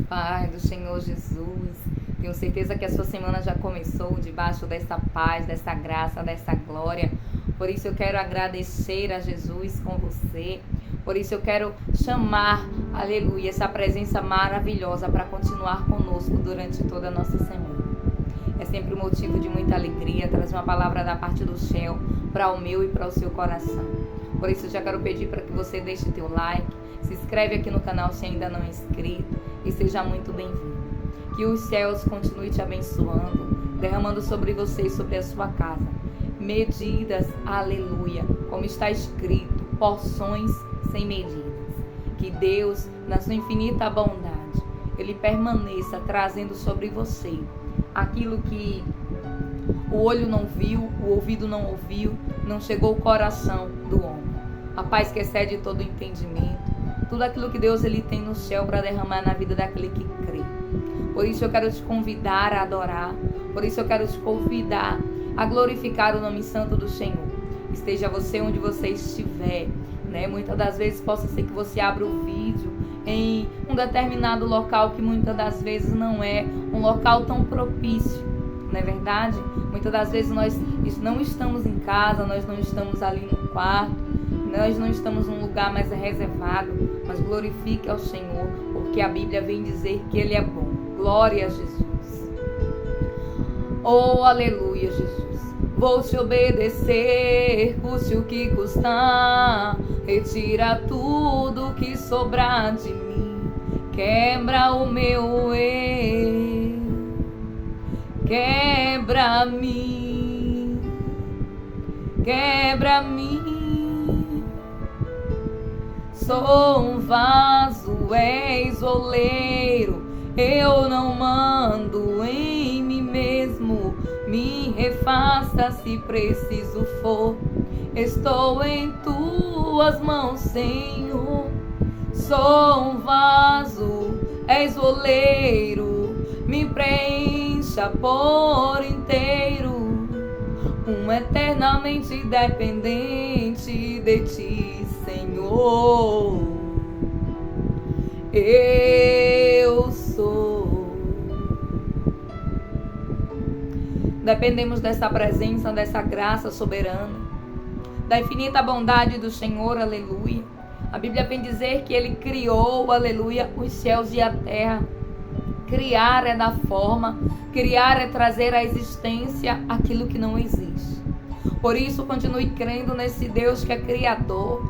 Pai do Senhor Jesus, tenho certeza que a sua semana já começou debaixo dessa paz, dessa graça, dessa glória. Por isso eu quero agradecer a Jesus com você. Por isso eu quero chamar, aleluia, essa presença maravilhosa para continuar conosco durante toda a nossa semana. É sempre um motivo de muita alegria trazer uma palavra da parte do céu para o meu e para o seu coração. Por isso eu já quero pedir para que você deixe teu like, se inscreve aqui no canal se ainda não é inscrito e seja muito bem-vindo. Que os céus continuem te abençoando, derramando sobre você e sobre a sua casa medidas, aleluia, como está escrito, porções sem medidas. Que Deus, na sua infinita bondade, Ele permaneça trazendo sobre você aquilo que o olho não viu, o ouvido não ouviu, não chegou ao coração do homem. A paz que excede todo entendimento, tudo aquilo que Deus Ele tem no céu para derramar na vida daquele que crê. Por isso eu quero te convidar a adorar, por isso eu quero te convidar a glorificar o nome santo do Senhor. Esteja você onde você estiver, né? Muitas das vezes possa ser que você abra o vídeo em um determinado local que muitas das vezes não é um local tão propício, não é verdade? Muitas das vezes nós não estamos em casa, nós não estamos ali no quarto, nós não estamos num lugar mais reservado, mas glorifique ao Senhor, porque a Bíblia vem dizer que Ele é bom. Glória a Jesus. Oh, aleluia, Jesus. Vou te obedecer, custe o que custar. Retira tudo que sobrar de mim. Quebra o meu eu. Quebra-me. Quebra-me. Sou um vaso, és oleiro. Eu não mando em mim mesmo. Me refaça se preciso for. Estou em tuas mãos, Senhor. Sou um vaso, és oleiro. Me preencha por inteiro. Eternamente dependente de ti, Senhor. Eu sou. Dependemos dessa presença, dessa graça soberana, da infinita bondade do Senhor, aleluia. A Bíblia vem dizer que Ele criou, aleluia, os céus e a terra. Criar é dar forma, criar é trazer à existência aquilo que não existe. Por isso, continue crendo nesse Deus que é criador,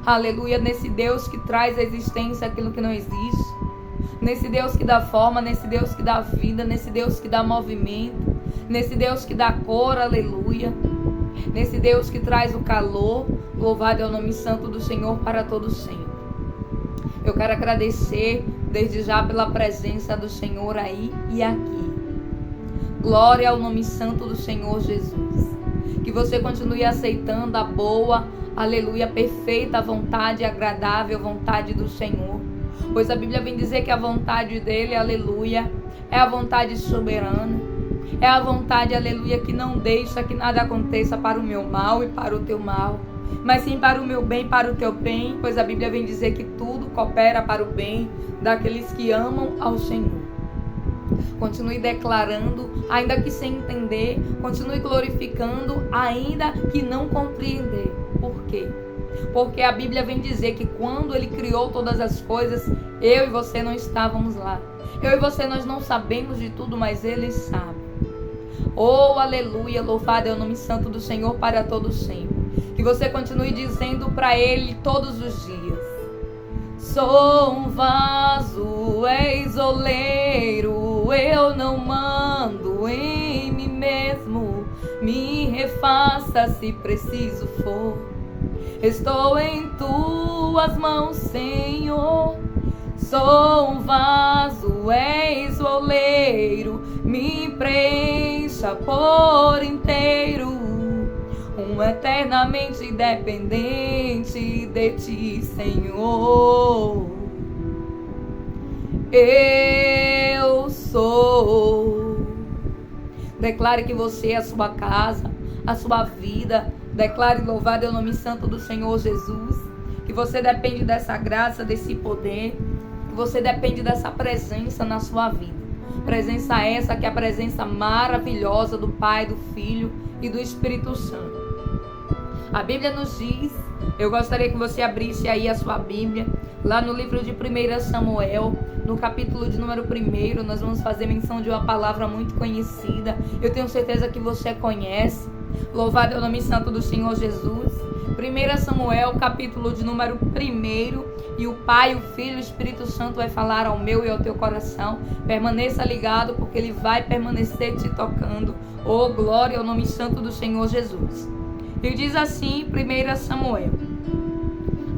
aleluia, nesse Deus que traz à existência aquilo que não existe, nesse Deus que dá forma, nesse Deus que dá vida, nesse Deus que dá movimento, nesse Deus que dá cor, aleluia, nesse Deus que traz o calor. Louvado é o nome santo do Senhor para todos sempre. Eu quero agradecer desde já pela presença do Senhor aí e aqui. Glória ao nome santo do Senhor Jesus. Que você continue aceitando a boa, aleluia, perfeita vontade e agradável vontade do Senhor. Pois a Bíblia vem dizer que a vontade dele, aleluia, é a vontade soberana. É a vontade, aleluia, que não deixa que nada aconteça para o meu mal e para o teu mal, mas sim para o meu bem e para o teu bem. Pois a Bíblia vem dizer que tudo coopera para o bem daqueles que amam ao Senhor. Continue declarando, ainda que sem entender. Continue glorificando, ainda que não compreender. Por quê? Porque a Bíblia vem dizer que quando Ele criou todas as coisas, eu e você não estávamos lá. Eu e você, nós não sabemos de tudo, mas Ele sabe. Oh, aleluia, louvado é o nome santo do Senhor para todos sempre. Que você continue dizendo para Ele todos os dias: sou um vaso, és oleiro. Eu não mando em mim mesmo. Me refaça se preciso for. Estou em tuas mãos, Senhor. Sou um vaso, és oleiro. Me preencha por inteiro. Eternamente dependente de ti, Senhor. Eu sou. Declare que você é a sua casa, a sua vida. Declare louvado é o nome santo do Senhor Jesus. Que você depende dessa graça, desse poder. que você depende dessa presença na sua vida. Presença essa que é a presença maravilhosa do Pai, do Filho e do Espírito Santo. A Bíblia nos diz, eu gostaria que você abrisse aí a sua Bíblia, lá no livro de 1 Samuel, no capítulo de número 1, nós vamos fazer menção de uma palavra muito conhecida. Eu tenho certeza que você conhece. Louvado é o nome santo do Senhor Jesus. 1 Samuel, capítulo de número 1, e o Pai, o Filho e o Espírito Santo vai falar ao meu e ao teu coração. Permaneça ligado, porque Ele vai permanecer te tocando. Oh, glória ao nome santo do Senhor Jesus. E diz assim, 1 Samuel: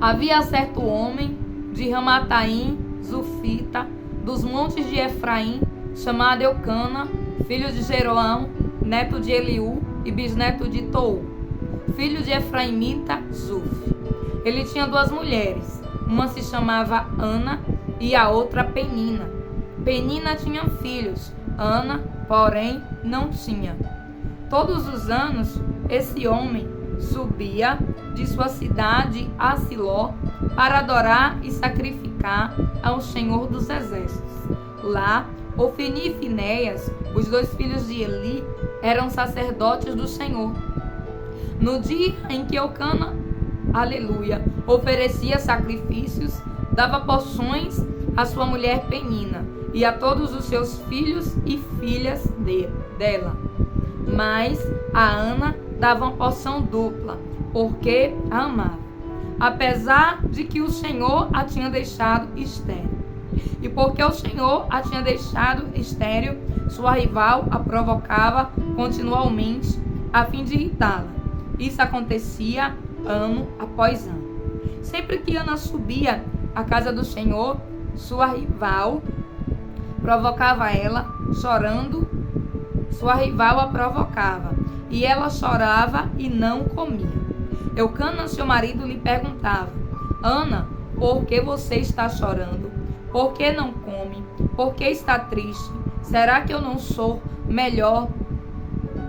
havia certo homem de Ramataim, Zufita, dos montes de Efraim, chamado Eucana, filho de Jeroão, neto de Eliú e bisneto de Tou, filho de Efraimita, Zuf. Ele tinha 2 mulheres, uma se chamava Ana e a outra Penina. Penina tinha filhos, Ana, porém, não tinha. Todos os anos, esse homem subia de sua cidade a Siló para adorar e sacrificar ao Senhor dos Exércitos. Lá, Ofni e Finéias, os 2 filhos de Eli, eram sacerdotes do Senhor. No dia em que Eucana, aleluia, oferecia sacrifícios, dava porções à sua mulher Penina e a todos os seus filhos e filhas dela. Mas a Ana dava uma porção dupla, porque a amava, apesar de que o Senhor a tinha deixado estéril. E porque o Senhor a tinha deixado estéril, sua rival a provocava continuamente a fim de irritá-la. Isso acontecia ano após ano. Sempre que Ana subia à casa do Senhor, sua rival provocava ela, chorando. Sua rival a provocava, e ela chorava e não comia. Eucana, seu marido, lhe perguntava: Ana, por que você está chorando? Por que não come? Por que está triste? Será que eu não sou melhor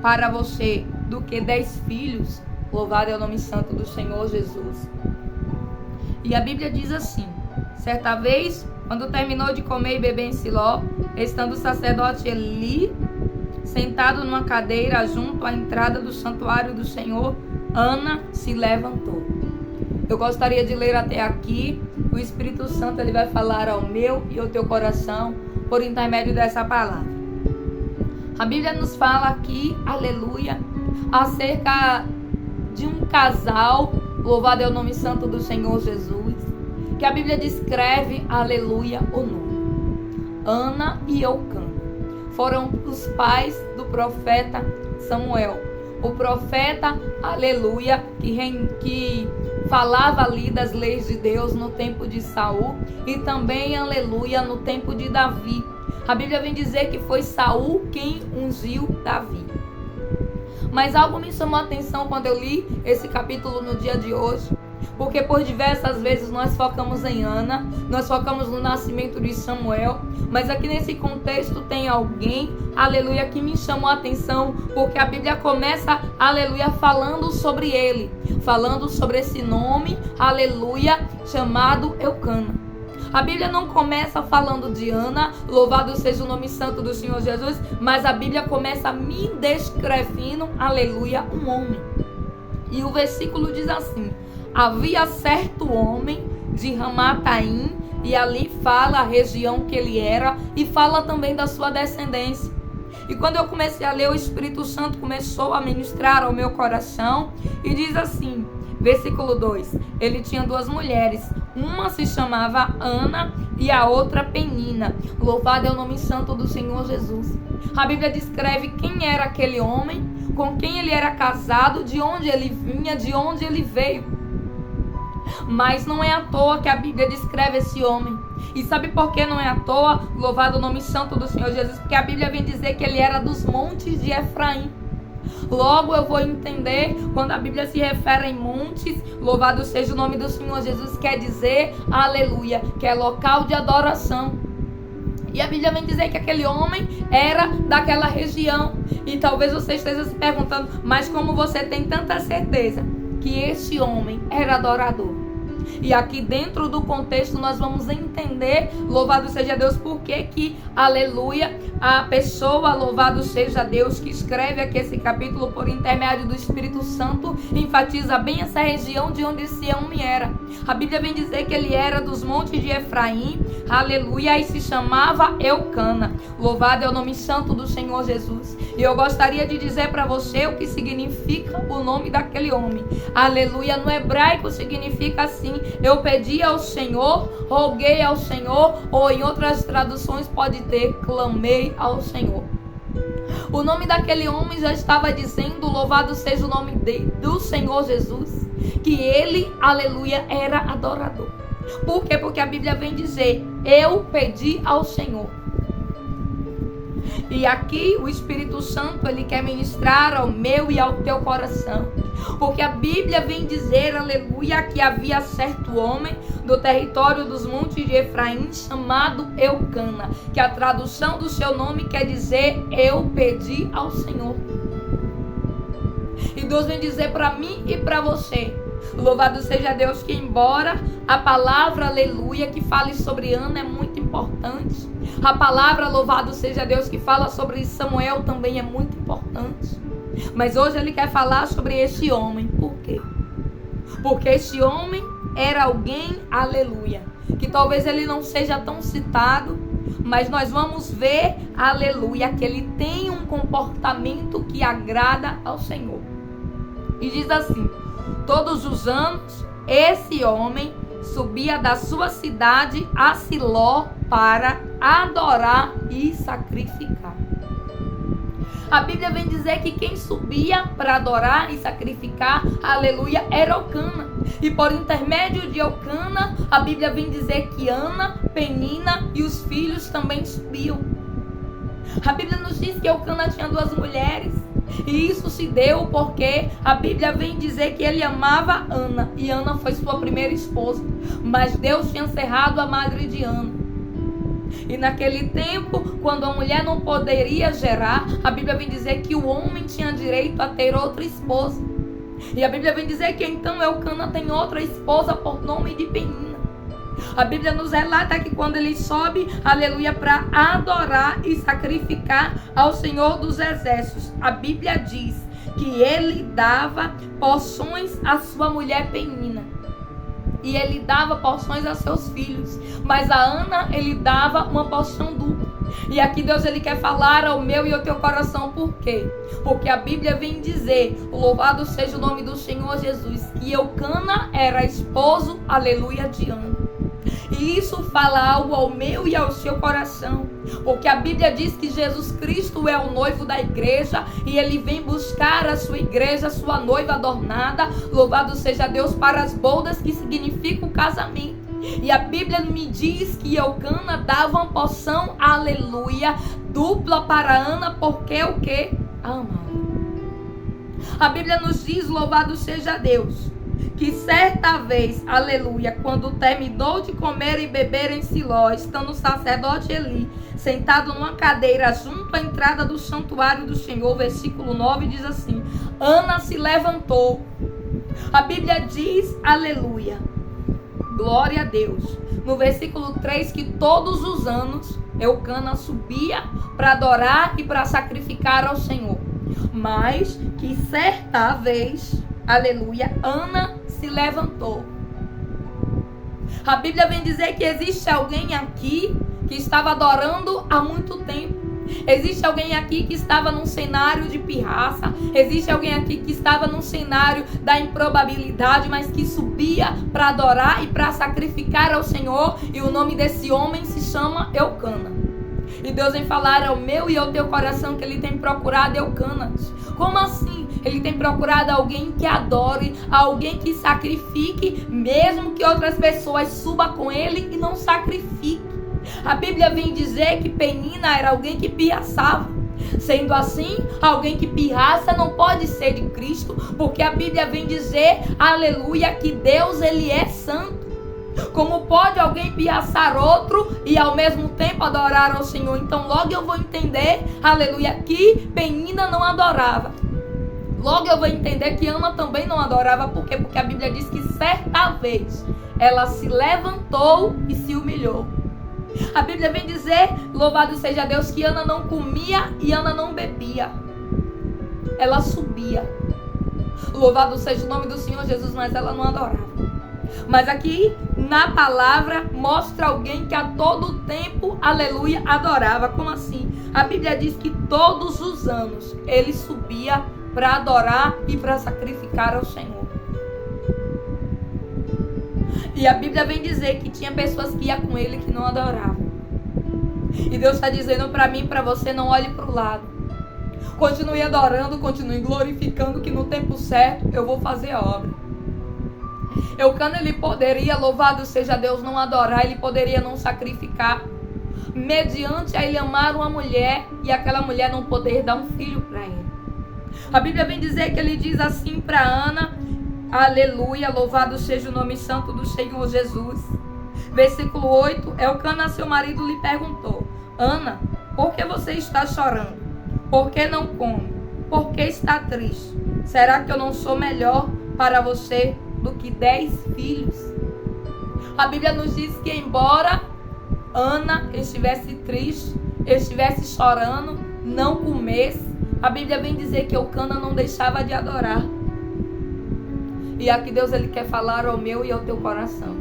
para você do que 10 filhos? Louvado é o nome santo do Senhor Jesus. E a Bíblia diz assim: certa vez, quando terminou de comer e beber em Siló, estando o sacerdote Eli sentado numa cadeira junto à entrada do santuário do Senhor, Ana se levantou. Eu gostaria de ler até aqui. O Espírito Santo ele vai falar ao meu e ao teu coração por intermédio dessa palavra. A Bíblia nos fala aqui, aleluia, acerca de um casal, louvado é o nome santo do Senhor Jesus, que a Bíblia descreve, aleluia, o nome. Ana e Eucana foram os pais do profeta Samuel. O profeta, aleluia, que falava ali das leis de Deus no tempo de Saul e também, aleluia, no tempo de Davi. A Bíblia vem dizer que foi Saul quem ungiu Davi. Mas algo me chamou a atenção quando eu li esse capítulo no dia de hoje. Porque por diversas vezes nós focamos em Ana, nós focamos no nascimento de Samuel, mas aqui nesse contexto tem alguém, aleluia, que me chamou a atenção, porque a Bíblia começa, aleluia, falando sobre ele, falando sobre esse nome, aleluia, chamado Eucana. A Bíblia não começa falando de Ana, louvado seja o nome santo do Senhor Jesus, mas a Bíblia começa me descrevendo, aleluia, um homem. E o versículo diz assim: havia certo homem de Ramataim, e ali fala a região que ele era, e fala também da sua descendência. E quando eu comecei a ler, o Espírito Santo começou a ministrar ao meu coração, e diz assim, versículo 2, ele tinha 2 mulheres, uma se chamava Ana e a outra Penina. Louvado é o nome santo do Senhor Jesus. A Bíblia descreve quem era aquele homem, com quem ele era casado, de onde ele vinha, de onde ele veio. Mas não é à toa que a Bíblia descreve esse homem. E sabe por que não é à toa? Louvado o nome santo do Senhor Jesus. Porque a Bíblia vem dizer que ele era dos montes de Efraim. Logo eu vou entender, quando a Bíblia se refere em montes, louvado seja o nome do Senhor Jesus, quer dizer, aleluia, que é local de adoração. E a Bíblia vem dizer que aquele homem era daquela região. E talvez você esteja se perguntando, mas como você tem tanta certeza que esse homem era adorador? E aqui dentro do contexto nós vamos entender, louvado seja Deus, por que, aleluia, a pessoa, louvado seja Deus, que escreve aqui esse capítulo por intermédio do Espírito Santo, enfatiza bem essa região de onde esse homem era. A Bíblia vem dizer que ele era dos montes de Efraim, aleluia, e se chamava Eucana. Louvado é o nome santo do Senhor Jesus. E eu gostaria de dizer para você o que significa o nome daquele homem. Aleluia, no hebraico significa assim: eu pedi ao Senhor, roguei ao Senhor, ou em outras traduções pode ter, clamei ao Senhor. O nome daquele homem já estava dizendo, louvado seja o nome do Senhor Jesus, que ele, aleluia, era adorador. Por quê? Porque a Bíblia vem dizer, eu pedi ao Senhor. E aqui o Espírito Santo, ele quer ministrar ao meu e ao teu coração. Porque a Bíblia vem dizer, aleluia, que havia certo homem do território dos montes de Efraim chamado Eucana, que a tradução do seu nome quer dizer, eu pedi ao Senhor. E Deus vem dizer para mim e para você, louvado seja Deus, que embora a palavra, aleluia, que fale sobre Ana é muito importante, a palavra, louvado seja Deus, que fala sobre Samuel também é muito importante, mas hoje ele quer falar sobre esse homem. Por quê? Porque esse homem era alguém, aleluia, que talvez ele não seja tão citado, mas nós vamos ver, aleluia, que ele tem um comportamento que agrada ao Senhor. E diz assim, todos os anos, esse homem subia da sua cidade a Siló para adorar e sacrificar. A Bíblia vem dizer que quem subia para adorar e sacrificar, aleluia, era Eucana. E por intermédio de Eucana, a Bíblia vem dizer que Ana, Penina e os filhos também subiam. A Bíblia nos diz que Eucana tinha 2 mulheres. E isso se deu porque a Bíblia vem dizer que ele amava Ana. E Ana foi sua primeira esposa. Mas Deus tinha cerrado a madre de Ana. E naquele tempo, quando a mulher não poderia gerar, a Bíblia vem dizer que o homem tinha direito a ter outra esposa. E a Bíblia vem dizer que então Eucana tem outra esposa por nome de Penina. A Bíblia nos relata que quando ele sobe, aleluia, para adorar e sacrificar ao Senhor dos Exércitos, a Bíblia diz que ele dava porções à sua mulher Penina. E ele dava porções a seus filhos. Mas a Ana, ele dava uma porção dupla. E aqui Deus, ele quer falar ao meu e ao teu coração. Por quê? Porque a Bíblia vem dizer, louvado seja o nome do Senhor Jesus, que Eucana era esposo, aleluia, de Ana. E isso fala algo ao meu e ao seu coração. Porque a Bíblia diz que Jesus Cristo é o noivo da igreja. E ele vem buscar a sua igreja, a sua noiva adornada. Louvado seja Deus, para as bodas, que significa o casamento. E a Bíblia me diz que Eucana dava uma porção, aleluia, dupla para Ana. Porque o que? A amava. A Bíblia nos diz, louvado seja Deus, que certa vez, aleluia, quando terminou de comer e beber em Siló, estando o sacerdote Eli sentado numa cadeira junto à entrada do santuário do Senhor, versículo 9 diz assim, Ana se levantou. A Bíblia diz, aleluia, glória a Deus, no versículo 3, que todos os anos Eucana subia para adorar e para sacrificar ao Senhor, mas que certa vez, aleluia, Ana se levantou. A Bíblia vem dizer que existe alguém aqui que estava adorando há muito tempo. Existe alguém aqui que estava num cenário de pirraça. Existe alguém aqui que estava num cenário da improbabilidade, mas que subia para adorar e para sacrificar ao Senhor. E o nome desse homem se chama Eucana. E Deus vem falar ao meu e ao teu coração que ele tem procurado Eucanas. Como assim? Ele tem procurado alguém que adore, alguém que sacrifique, mesmo que outras pessoas subam com ele e não sacrifique. A Bíblia vem dizer que Penina era alguém que pirraçava. Sendo assim, alguém que pirraça não pode ser de Cristo, porque a Bíblia vem dizer, aleluia, que Deus, ele é santo. Como pode alguém pirraçar outro e ao mesmo tempo adorar ao Senhor? Então logo eu vou entender, aleluia, que Penina não adorava. Logo eu vou entender que Ana também não adorava. Por quê? Porque a Bíblia diz que certa vez ela se levantou e se humilhou. A Bíblia vem dizer, louvado seja Deus, que Ana não comia e Ana não bebia. Ela subia. Louvado seja o nome do Senhor Jesus, mas ela não adorava. Mas aqui na palavra mostra alguém que a todo tempo, aleluia, adorava. Como assim? A Bíblia diz que todos os anos ele subia para adorar e para sacrificar ao Senhor. E a Bíblia vem dizer que tinha pessoas que iam com ele que não adoravam. E Deus está dizendo para mim e para você, não olhe para o lado. Continue adorando, continue glorificando, que no tempo certo eu vou fazer a obra. Eucana, ele poderia, louvado seja Deus, não adorar, ele poderia não sacrificar, mediante a ele amar uma mulher e aquela mulher não poder dar um filho para ele. A Bíblia vem dizer que ele diz assim para Ana, aleluia, louvado seja o nome santo do Senhor Jesus. Versículo 8, Eucana, seu marido, lhe perguntou: Ana, por que você está chorando? Por que não come? Por que está triste? Será que eu não sou melhor para você do que 10 filhos? A Bíblia nos diz que embora Ana estivesse triste, estivesse chorando, não comesse, a Bíblia vem dizer que Eucana não deixava de adorar. E aqui Deus, ele quer falar ao meu e ao teu coração.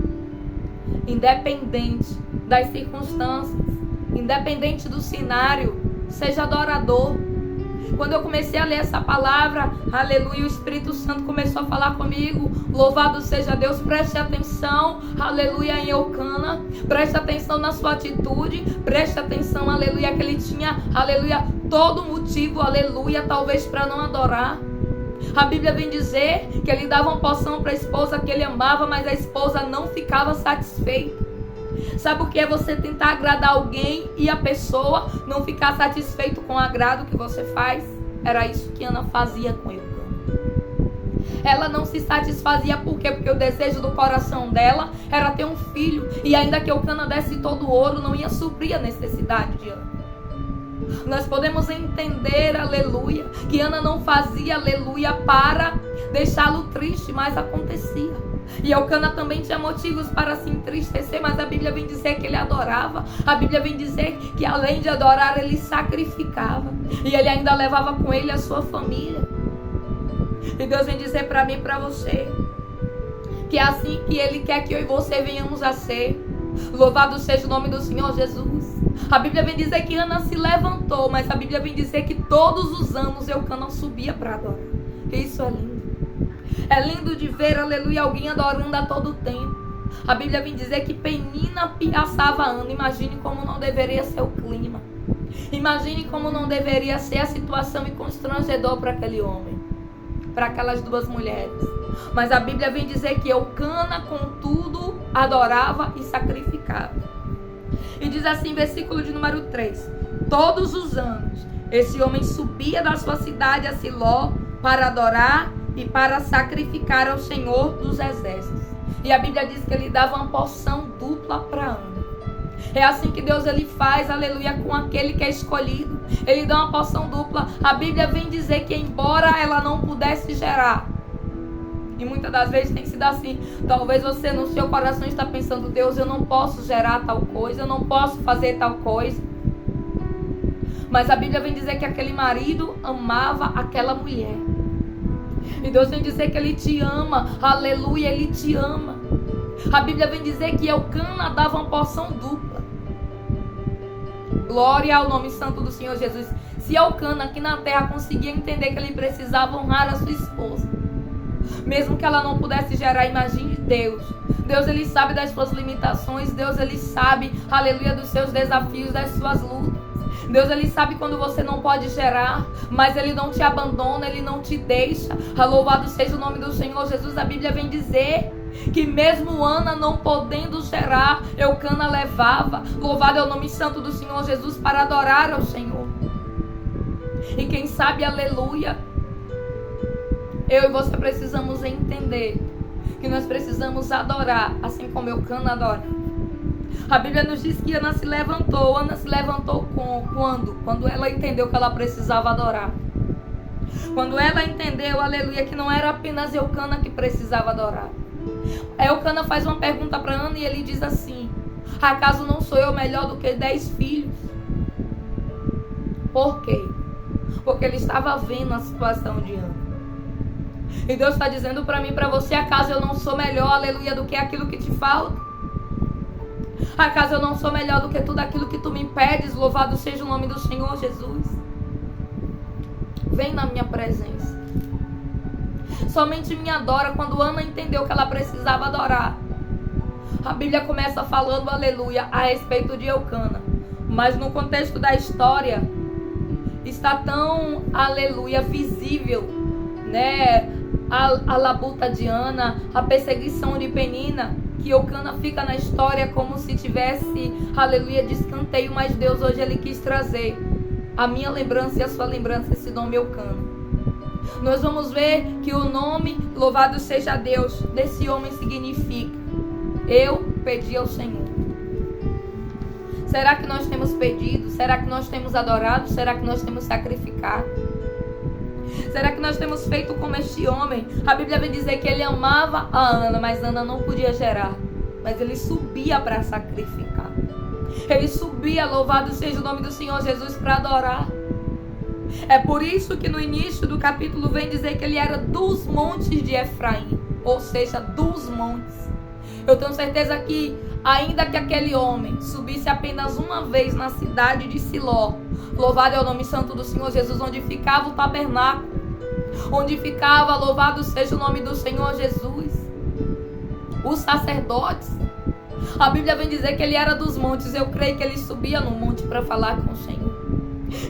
Independente das circunstâncias, independente do cenário, seja adorador. Quando eu comecei a ler essa palavra, aleluia, o Espírito Santo começou a falar comigo. Louvado seja Deus, preste atenção, aleluia, em Eucana. Preste atenção na sua atitude. Preste atenção, aleluia, que ele tinha, aleluia, todo motivo, aleluia, talvez para não adorar. A Bíblia vem dizer que ele dava uma porção para a esposa que ele amava, mas a esposa não ficava satisfeita. Sabe o que é você tentar agradar alguém e a pessoa não ficar satisfeito com o agrado que você faz? Era isso que Ana fazia com Eucana. Ela não se satisfazia por quê? Porque o desejo do coração dela era ter um filho. E ainda que Eucana desse todo o ouro, não ia suprir a necessidade de Ana. Nós podemos entender, aleluia, que Ana não fazia, aleluia, para deixá-lo triste, mas acontecia. E Eucana também tinha motivos para se entristecer, mas a Bíblia vem dizer que ele adorava. A Bíblia vem dizer que além de adorar, ele sacrificava. E ele ainda levava com ele a sua família. E Deus vem dizer para mim e para você que é assim que ele quer que eu e você venhamos a ser. Louvado seja o nome do Senhor Jesus. A Bíblia vem dizer que Ana se levantou, mas a Bíblia vem dizer que todos os anos Eucana subia para adorar. Isso é lindo. É lindo de ver, aleluia, alguém adorando a todo tempo. A Bíblia vem dizer que Penina piaçava Ana. Imagine como não deveria ser o clima. Imagine como não deveria ser a situação e constrangedor para aquele homem, para aquelas duas mulheres. Mas a Bíblia vem dizer que Eucana, contudo, adorava e sacrificava. E diz assim, versículo de número 3. Todos os anos, esse homem subia da sua cidade a Siló para adorar e para sacrificar ao Senhor dos Exércitos. E a Bíblia diz que ele dava uma porção dupla para Ana. É assim que Deus, ele faz, aleluia, com aquele que é escolhido. Ele dá uma porção dupla. A Bíblia vem dizer que embora ela não pudesse gerar, e muitas das vezes tem sido assim, talvez você no seu coração está pensando: Deus, eu não posso gerar tal coisa, eu não posso fazer tal coisa. Mas a Bíblia vem dizer que aquele marido amava aquela mulher. E Deus vem dizer que ele te ama, aleluia, ele te ama. A Bíblia vem dizer que Eucana dava uma porção dupla. Glória ao nome santo do Senhor Jesus. Se Eucana aqui na terra conseguia entender que ele precisava honrar a sua esposa, mesmo que ela não pudesse gerar, imagine Deus. Deus, ele sabe das suas limitações. Deus, ele sabe, aleluia, dos seus desafios, das suas lutas. Deus, ele sabe quando você não pode gerar, mas ele não te abandona, ele não te deixa. Louvado seja o nome do Senhor Jesus. A Bíblia vem dizer que mesmo Ana não podendo gerar, Eucana levava. Louvado é o nome santo do Senhor Jesus, para adorar ao Senhor. E quem sabe, aleluia, eu e você precisamos entender que nós precisamos adorar, assim como Eucana adora. A Bíblia nos diz que Ana se levantou. Ana se levantou quando? Quando ela entendeu que ela precisava adorar. Quando ela entendeu, aleluia, que não era apenas Eucana que precisava adorar. Eucana faz uma pergunta para Ana e ele diz assim: acaso não sou eu melhor do que 10 filhos? Por quê? Porque ele estava vendo a situação de Ana. E Deus está dizendo para mim e para você: acaso eu não sou melhor, aleluia, do que aquilo que te falta? Acaso eu não sou melhor do que tudo aquilo que tu me pedes? Louvado seja o nome do Senhor Jesus. Vem na minha presença. Somente me adora. Quando Ana entendeu que ela precisava adorar, a Bíblia começa falando, aleluia, a respeito de Eucana. Mas no contexto da história, está tão, aleluia, visível, né? A labuta de Ana, a perseguição de Penina, que Eucana fica na história como se tivesse, aleluia, de escanteio. Mas Deus hoje ele quis trazer a minha lembrança e a sua lembrança, esse nome Eucana. Nós vamos ver que o nome, louvado seja Deus, desse homem significa: eu pedi ao Senhor. Será que nós temos pedido? Será que nós temos adorado? Será que nós temos sacrificado? Será que nós temos feito como este homem? A Bíblia vem dizer que ele amava a Ana, mas Ana não podia gerar. Mas ele subia para sacrificar. Ele subia, louvado seja o nome do Senhor Jesus, para adorar. É por isso que no início do capítulo vem dizer que ele era dos montes de Efraim. Ou seja, dos montes. Eu tenho certeza que, ainda que aquele homem subisse apenas uma vez na cidade de Siló, louvado é o nome santo do Senhor Jesus, onde ficava o tabernáculo, onde ficava, louvado seja o nome do Senhor Jesus, os sacerdotes. A Bíblia vem dizer que ele era dos montes. Eu creio que ele subia no monte para falar com o Senhor.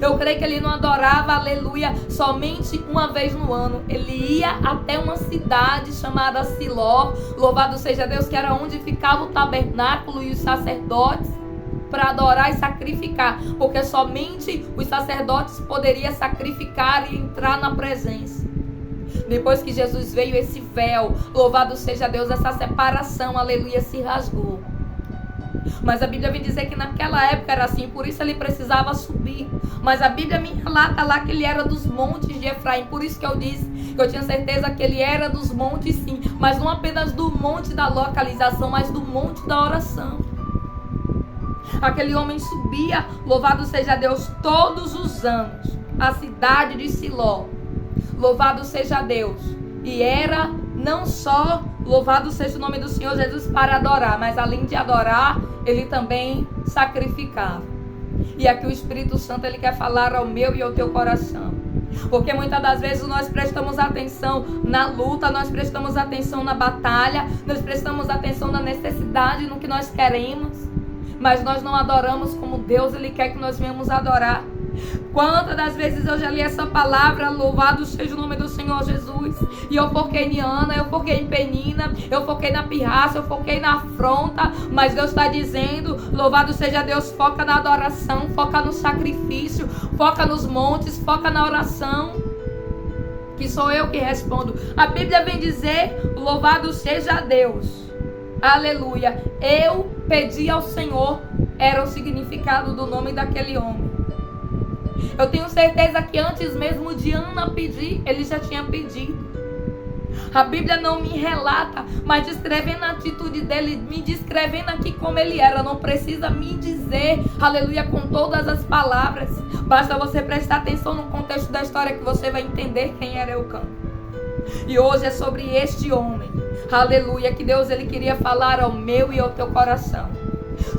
Eu creio que ele não adorava, aleluia, somente uma vez no ano. Ele ia até uma cidade chamada Siló, louvado seja Deus, que era onde ficava o tabernáculo e os sacerdotes, para adorar e sacrificar, porque somente os sacerdotes poderiam sacrificar e entrar na presença. Depois que Jesus veio, esse véu, louvado seja Deus, essa separação, aleluia, se rasgou. Mas a Bíblia vem dizer que naquela época era assim, por isso ele precisava subir. Mas a Bíblia me relata lá que ele era dos montes de Efraim. Por isso que eu disse que eu tinha certeza que ele era dos montes, sim. Mas não apenas do monte da localização, mas do monte da oração. Aquele homem subia, louvado seja Deus, todos os anos, a cidade de Siló, louvado seja Deus. E era não só, louvado seja o nome do Senhor Jesus, para adorar, mas além de adorar, ele também sacrificava. E aqui o Espírito Santo, ele quer falar ao meu e ao teu coração. Porque muitas das vezes nós prestamos atenção na luta, nós prestamos atenção na batalha, nós prestamos atenção na necessidade, no que nós queremos, mas nós não adoramos como Deus, ele quer que nós venhamos adorar. Quantas das vezes eu já li essa palavra, louvado seja o nome do Senhor Jesus, e eu foquei em Ana, eu foquei em Penina, eu foquei na pirraça, eu foquei na afronta, mas Deus está dizendo, louvado seja Deus, foca na adoração, foca no sacrifício, foca nos montes, foca na oração, que sou eu que respondo. A Bíblia vem dizer, louvado seja Deus, aleluia, eu pedi ao Senhor, era o significado do nome daquele homem. Eu tenho certeza que antes mesmo de Ana pedir, ele já tinha pedido. A Bíblia não me relata, mas descrevendo a atitude dele, me descrevendo aqui como ele era. Não precisa me dizer, aleluia, com todas as palavras. Basta você prestar atenção no contexto da história que você vai entender quem era Eucana. E hoje é sobre este homem, aleluia, que Deus ele queria falar ao meu e ao teu coração.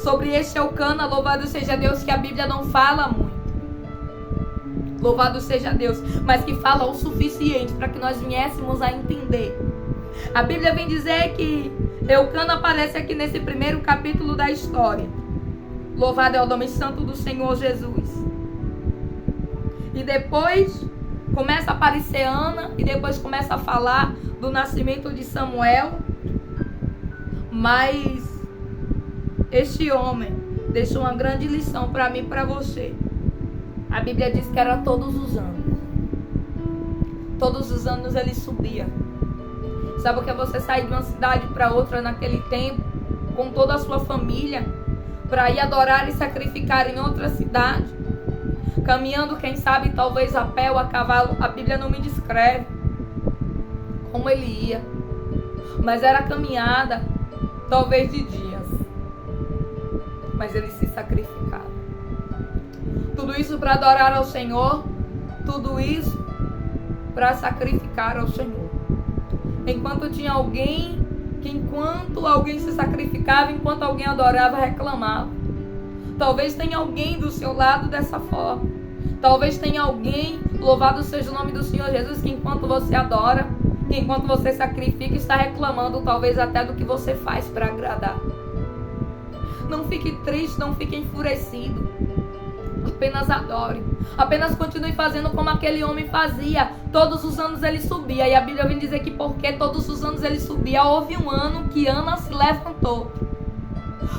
Sobre este Eucana, louvado seja Deus, que a Bíblia não fala muito. Louvado seja Deus, mas que fala o suficiente para que nós viéssemos a entender. A Bíblia vem dizer que Eucana aparece aqui nesse primeiro capítulo da história. Louvado é o nome santo do Senhor Jesus. E depois começa a aparecer Ana, e depois começa a falar do nascimento de Samuel. Mas este homem deixou uma grande lição para mim e para você. A Bíblia diz que era todos os anos. Todos os anos ele subia. Sabe o que é você sair de uma cidade para outra naquele tempo, com toda a sua família, para ir adorar e sacrificar em outra cidade? Caminhando, quem sabe, talvez a pé ou a cavalo. A Bíblia não me descreve como ele ia. mas era caminhada talvez de dias. Mas ele se sacrificava. Tudo isso para adorar ao Senhor, tudo isso para sacrificar ao Senhor. Enquanto tinha alguém que, enquanto alguém se sacrificava, enquanto alguém adorava, reclamava. Talvez tenha alguém do seu lado dessa forma. Talvez tenha alguém, louvado seja o nome do Senhor Jesus, que enquanto você adora, que enquanto você sacrifica, está reclamando talvez até do que você faz para agradar. Não fique triste, não fique enfurecido. Apenas adore. Apenas continue fazendo como aquele homem fazia. Todos os anos ele subia. E a Bíblia vem dizer que porque todos os anos ele subia, houve um ano que Ana se levantou.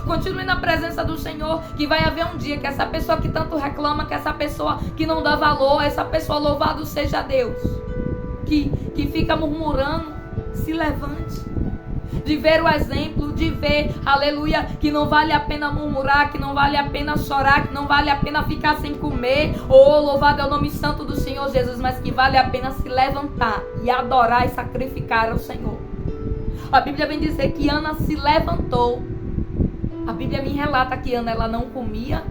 Continue na presença do Senhor, que vai haver um dia que essa pessoa que tanto reclama, que essa pessoa que não dá valor, essa pessoa, louvado seja Deus, que fica murmurando, se levante. De ver o exemplo, de ver, aleluia, que não vale a pena murmurar, que não vale a pena chorar, que não vale a pena ficar sem comer. Oh, louvado é o nome santo do Senhor Jesus, mas que vale a pena se levantar e adorar e sacrificar ao Senhor. A Bíblia vem dizer que Ana se levantou. A Bíblia me relata que Ana, ela não comia,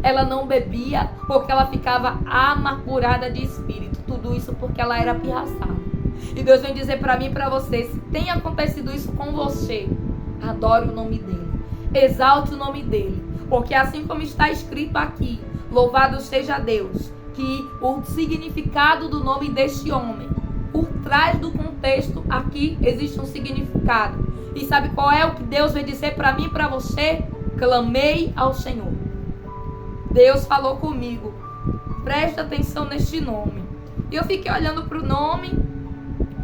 ela não bebia, porque ela ficava amargurada de espírito. Tudo isso porque ela era pirraçada. E Deus vem dizer para mim e para você, se tem acontecido isso com você, adore o nome dele, exalte o nome dele, porque assim como está escrito aqui, louvado seja Deus, que o significado do nome deste homem, por trás do contexto aqui existe um significado. E sabe qual é o que Deus vem dizer para mim e para você? Clamei ao Senhor. Deus falou comigo, presta atenção neste nome. E eu fiquei olhando para o nome,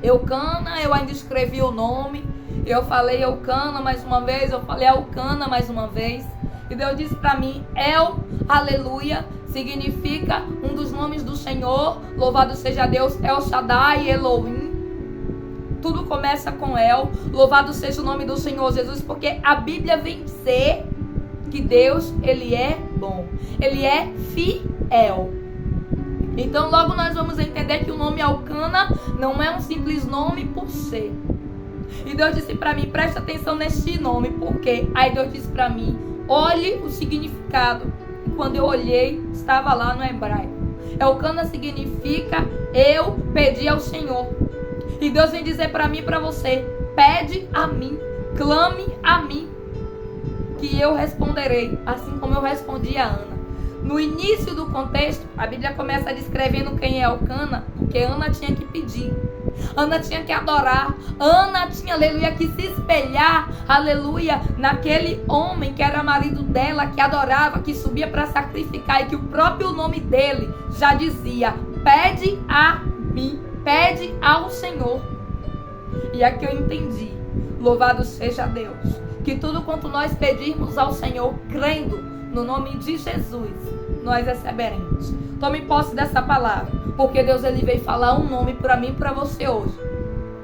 Eucana, eu ainda escrevi o nome. Eu falei Eucana mais uma vez, eu falei Elcana mais uma vez. E Deus disse para mim, El, aleluia, significa um dos nomes do Senhor. Louvado seja Deus, El Shaddai, Elohim. Tudo começa com El. Louvado seja o nome do Senhor Jesus, porque a Bíblia vem dizer que Deus, ele é bom. Ele é fiel. Então logo nós vamos entender que o nome Elcana não é um simples nome por ser. E Deus disse para mim, presta atenção nesse nome, porque aí Deus disse para mim, olhe o significado. E quando eu olhei, estava lá no hebraico. Elcana significa eu pedi ao Senhor. E Deus vem dizer para mim e para você, pede a mim, clame a mim, que eu responderei, assim como eu respondi a Ana. No início do contexto, a Bíblia começa descrevendo quem é Elcana, porque Ana tinha que pedir, Ana tinha que adorar, Ana tinha, aleluia, que se espelhar, aleluia, naquele homem que era marido dela, que adorava, que subia para sacrificar, e que o próprio nome dele já dizia, pede a mim, pede ao Senhor. E aqui eu entendi, louvado seja Deus, que tudo quanto nós pedirmos ao Senhor, crendo no nome de Jesus, nós receberemos. Tome posse dessa palavra, porque Deus, ele veio falar um nome para mim e para você hoje,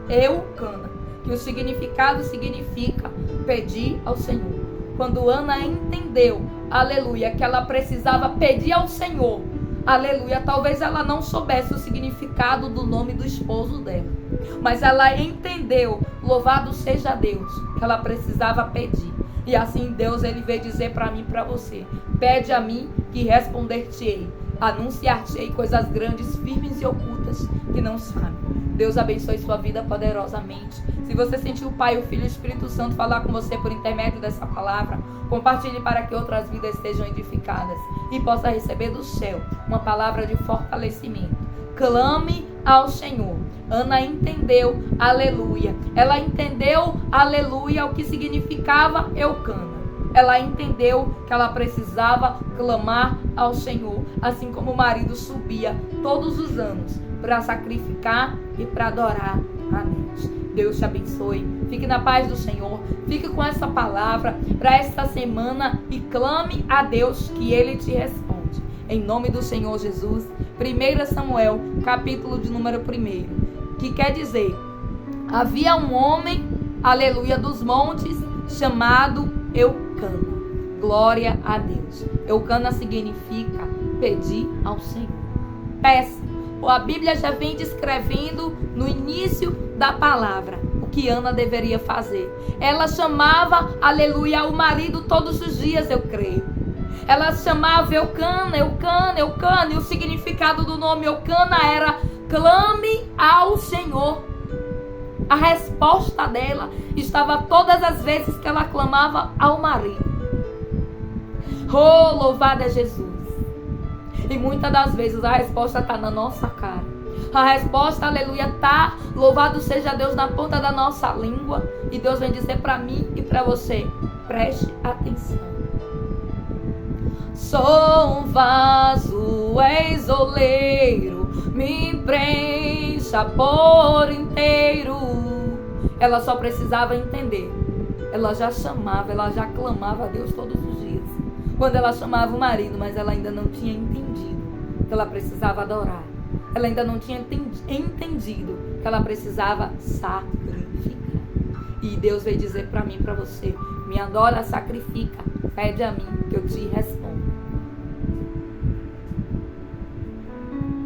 Eucana, que o significado significa pedir ao Senhor. Quando Ana entendeu, aleluia, que ela precisava pedir ao Senhor, aleluia, talvez ela não soubesse o significado do nome do esposo dela, mas ela entendeu, louvado seja Deus, que ela precisava pedir. E assim Deus, ele veio dizer para mim e para você, pede a mim que responder-te-ei, anunciar-te-ei coisas grandes, firmes e ocultas que não sabem. Deus abençoe sua vida poderosamente. Se você sentiu o Pai, o Filho e o Espírito Santo falar com você por intermédio dessa palavra, compartilhe para que outras vidas sejam edificadas e possa receber do céu uma palavra de fortalecimento. Clame ao Senhor. Ana entendeu, aleluia. Ela entendeu, aleluia, o que significava Eucana. Ela entendeu que ela precisava clamar ao Senhor, assim como o marido subia todos os anos para sacrificar e para adorar a Deus. Deus te abençoe. Fique na paz do Senhor. Fique com essa palavra para esta semana e clame a Deus que Ele te responde. Em nome do Senhor Jesus. 1 Samuel, capítulo de número 1, que quer dizer, havia um homem, aleluia, dos montes, chamado Eucana. Glória a Deus. Eucana significa pedir ao Senhor. Peça. A Bíblia já vem descrevendo no início da palavra o que Ana deveria fazer. Ela chamava, aleluia, o marido todos os dias, eu creio. Ela chamava Eucana, Eucana, Eucana, e o significado do nome Eucana era clame ao Senhor. A resposta dela estava todas as vezes que ela clamava ao marido. Oh, louvado é Jesus. E muitas das vezes a resposta está na nossa cara. A resposta, aleluia, está, louvado seja Deus, na ponta da nossa língua. E Deus vem dizer para mim e para você, preste atenção. Sou um vaso, és oleiro, me preencha por inteiro. Ela só precisava entender. Ela já chamava, ela já clamava a Deus todos os dias. Quando ela chamava o marido, mas ela ainda não tinha entendido que ela precisava adorar. Ela ainda não tinha entendido que ela precisava sacrificar. E Deus veio dizer para mim e para você, me adora, sacrifica, pede a mim que eu te respondo.